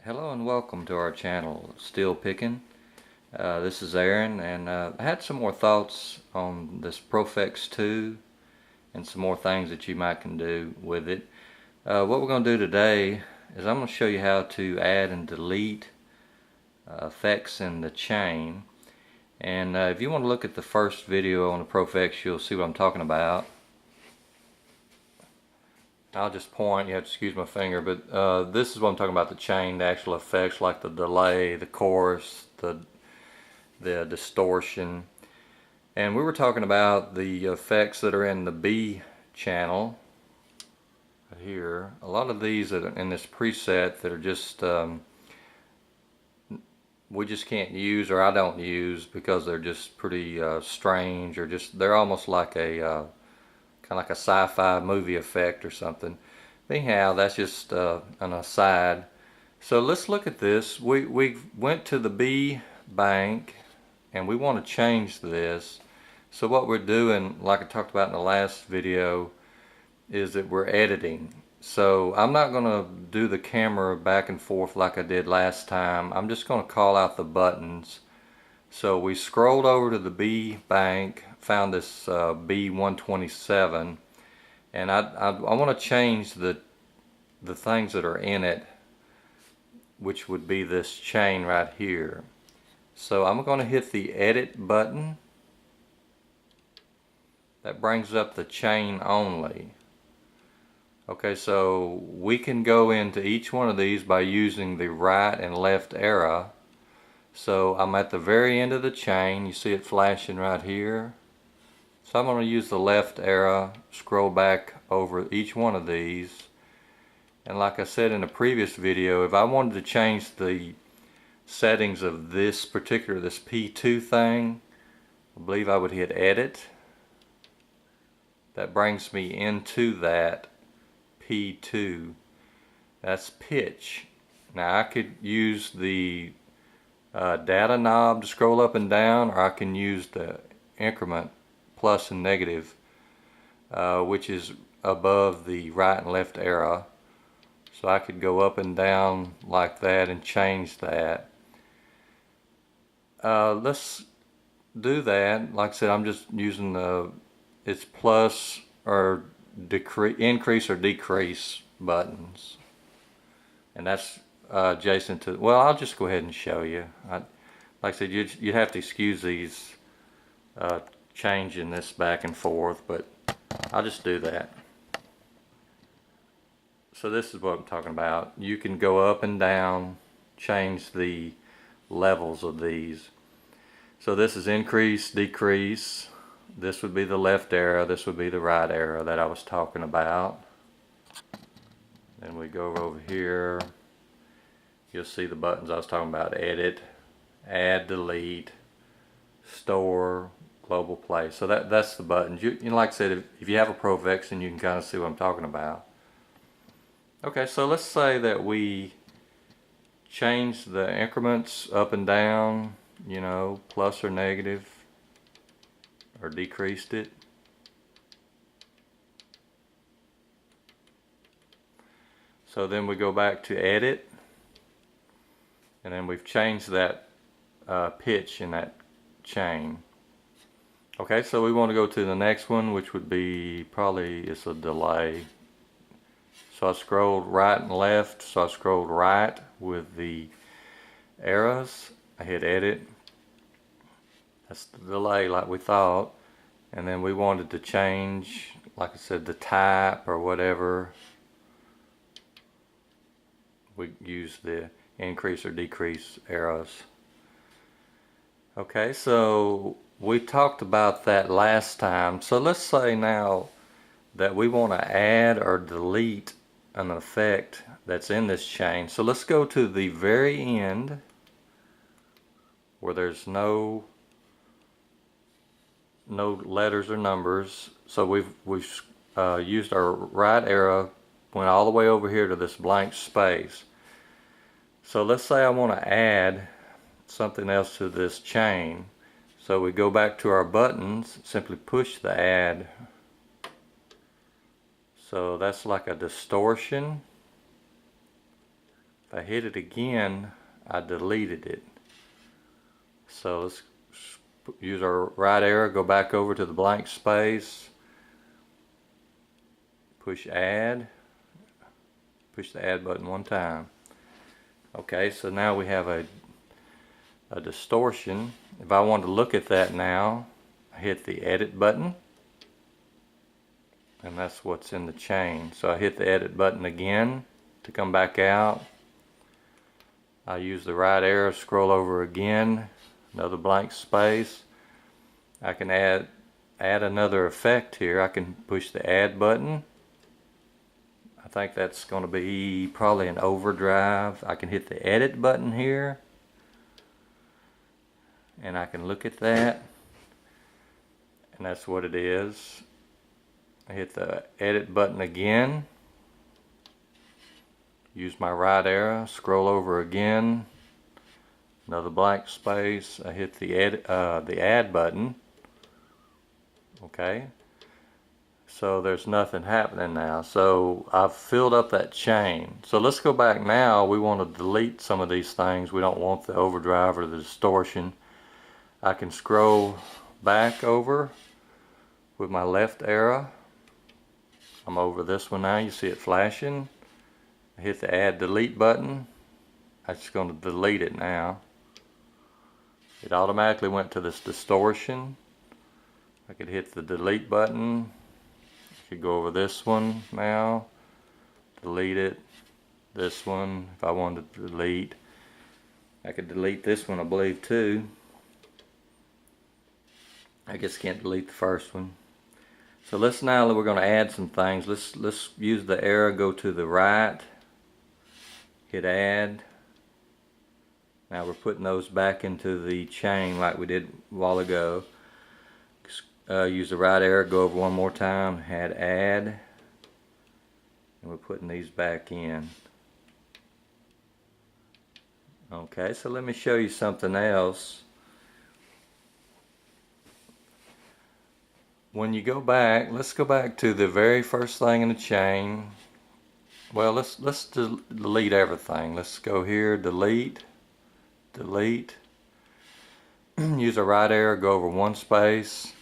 Hello and welcome to our channel, Still Picking. This is Aaron, and I had some more thoughts on this Pro-Fex 2 and some more things that you might can do with it. What we're going to do today is I'm going to show you how to add and delete effects in the chain. And if you want to look at the first video on the Pro-Fex, you'll see what I'm talking about. I'll just point, you have to excuse my finger, but this is what I'm talking about, the chain, the actual effects like the delay, the chorus, the distortion. And we were talking about the effects that are in the B channel here. A lot of these that are in this preset that are just we just can't use, or I don't use, because they're just pretty strange, or just they're almost like a kind of like a sci-fi movie effect or something. Anyhow, that's just an aside. So let's look at this. We went to the B bank and we want to change this. So what we're doing, like I talked about in the last video, is that we're editing. So I'm not going to do the camera back and forth like I did last time. I'm just going to call out the buttons. So we scrolled over to the B bank, found this B127, and I want to change the things that are in it, which would be this chain right here. So I'm going to hit the edit button. That brings up the chain only. Okay, so we can go into each one of these by using the right and left arrow. So I'm at the very end of the chain. You see it flashing right here. So I'm going to use the left arrow, scroll back over each one of these. And like I said in the previous video, if I wanted to change the settings of this particular, this P2 thing, I believe I would hit edit. That brings me into that P2. That's pitch. Now I could use the data knob to scroll up and down, or I can use the increment plus and negative, which is above the right and left arrow. So I could go up and down like that and change that. Let's do that. Like I said, I'm just using it's plus or increase or decrease buttons, and that's adjacent to, well, I'll just go ahead and show you. Like I said, you'd have to excuse these changing this back and forth, but I'll just do that. So this is what I'm talking about. You can go up and down, change the levels of these. So this is increase, decrease. This would be the left arrow, this would be the right arrow that I was talking about. Then we go over here. You'll see the buttons I was talking about: edit, add, delete, store, global play. So that's the buttons. You know, like I said, if you have a Pro-Fex, then you can kind of see what I'm talking about. Okay, so let's say that we change the increments up and down, you know, plus or negative, or decreased it. So then we go back to edit, and then we've changed that pitch in that chain. Okay, so we want to go to the next one, which would be probably, it's a delay. So I scrolled right and left, so I scrolled right with the arrows. I hit edit. That's the delay like we thought. And then we wanted to change, like I said, the type or whatever. We use the increase or decrease arrows. Okay, so we talked about that last time. So let's say now that we want to add or delete an effect that's in this chain. So let's go to the very end where there's no letters or numbers. So we've used our right arrow, went all the way over here to this blank space. So let's say I want to add something else to this chain. So we go back to our buttons, simply push the add. So that's like a distortion. If I hit it again, I deleted it. So let's use our right arrow, go back over to the blank space, push add, push the add button one time. Okay, so now we have a distortion. If I want to look at that now, I hit the edit button, and that's what's in the chain. So I hit the edit button again to come back out. I use the right arrow, scroll over again, another blank space. I can add another effect here. I can push the add button. I think that's going to be probably an overdrive. I can hit the edit button here, and I can look at that, and that's what it is. I hit the edit button again, use my right arrow, scroll over again, another blank space. I hit the add button. Okay, so there's nothing happening now. So I've filled up that chain. So let's go back now. We want to delete some of these things. We don't want the overdrive or the distortion. I can scroll back over with my left arrow. I'm over this one now. You see it flashing. I hit the add delete button. I'm just going to delete it now. It automatically went to this distortion. I could hit the delete button. I could go over this one now, delete it. This one, if I wanted to delete, I could delete this one, I believe, too. I guess can't delete the first one. So let's now, we're going to add some things. Let's use the arrow, go to the right, hit add. Now we're putting those back into the chain like we did a while ago. Use the right arrow, go over one more time, add, and we're putting these back in. Okay, so let me show you something else. When you go back, let's go back to the very first thing in the chain. Well, let's delete everything. Let's go here, delete. Use a right arrow, go over one space,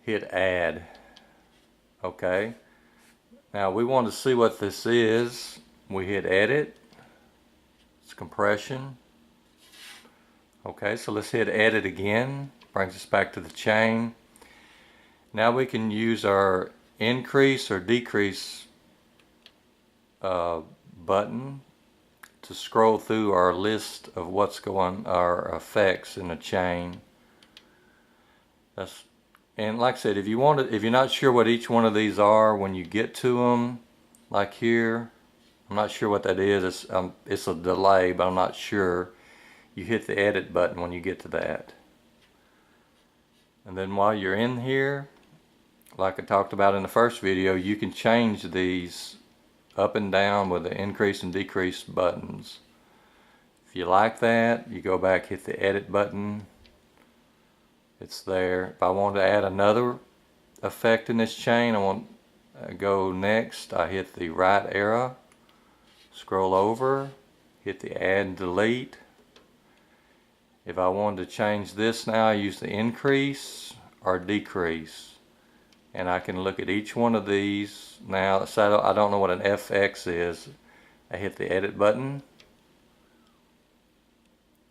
hit add. Okay, now we want to see what this is. We hit edit. It's compression. Okay, so let's hit edit again. Brings us back to the chain. Now we can use our increase or decrease button to scroll through our list of what's going, our effects in the chain. And like I said, if you're not sure what each one of these are when you get to them, like here, I'm not sure what that is. It's a delay, but I'm not sure. You hit the edit button when you get to that. And then while you're in here, like I talked about in the first video, you can change these up and down with the increase and decrease buttons. If you like that, you go back, hit the edit button. It's there. If I want to add another effect in this chain, I want to go next. I hit the right arrow, scroll over, hit the add and delete. If I wanted to change this now, I use the increase or decrease. And I can look at each one of these now. So I don't know what an FX is. I hit the edit button,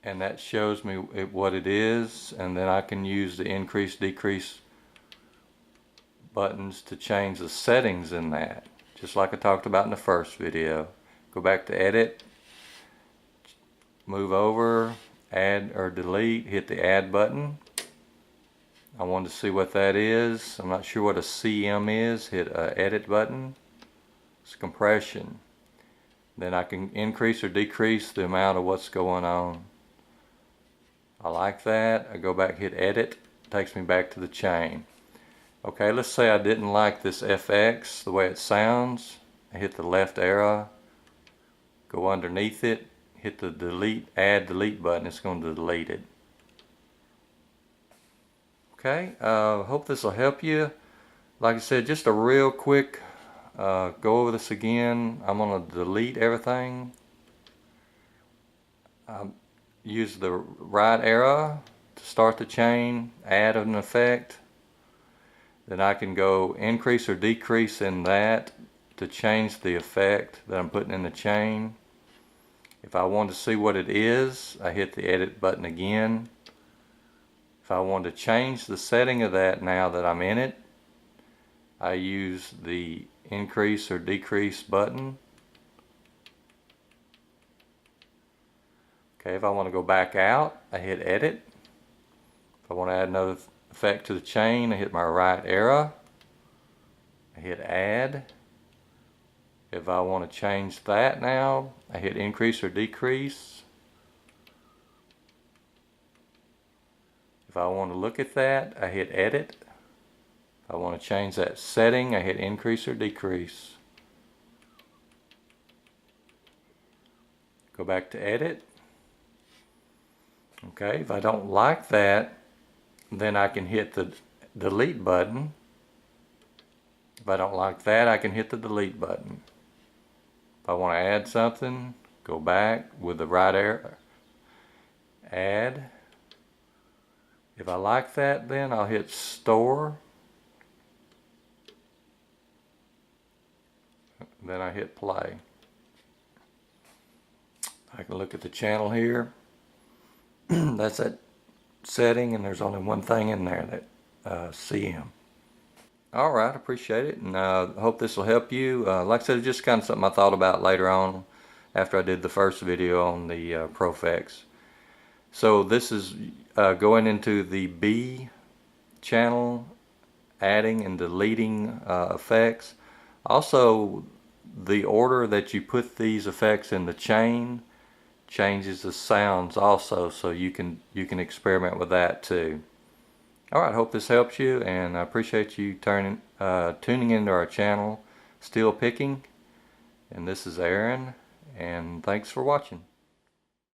and that shows me what it is, and then I can use the increase decrease buttons to change the settings in that, just like I talked about in the first video. Go back to edit, move over, add or delete, hit the add button. I wanted to see what that is. I'm not sure what a CM is. Hit edit button. It's compression. Then I can increase or decrease the amount of what's going on. I like that. I go back, hit edit. Takes me back to the chain. Okay, let's say I didn't like this FX, the way it sounds. I hit the left arrow, go underneath it, hit the add delete button. It's going to delete it. Okay, hope this will help you. Like I said, just a real quick go over this again. I'm going to delete everything, use the right arrow to start the chain, add an effect. Then I can go increase or decrease in that to change the effect that I'm putting in the chain. If I want to see what it is, I hit the edit button again. If I want to change the setting of that now that I'm in it, I use the increase or decrease button. Okay, if I want to go back out, I hit edit. If I want to add another effect to the chain, I hit my right arrow. I hit add. If I want to change that now, I hit increase or decrease. If I want to look at that, I hit edit. If I want to change that setting, I hit increase or decrease. Go back to edit. Okay, if I don't like that, then I can hit the delete button. If I don't like that, I can hit the delete button. If I want to add something, go back with the right arrow, add. If I like that, then I'll hit store. Then I hit play. I can look at the channel here. That's that setting, and there's only one thing in there, that CM. Alright, appreciate it, and hope this will help you. Like I said, it's just kind of something I thought about later on after I did the first video on the Pro-Fex. So this is going into the B channel, adding and deleting effects. Also, the order that you put these effects in the chain changes the sounds also, so you can experiment with that too. Alright, hope this helps you, and I appreciate you tuning into our channel, Steel Picking. And this is Aaron, and thanks for watching.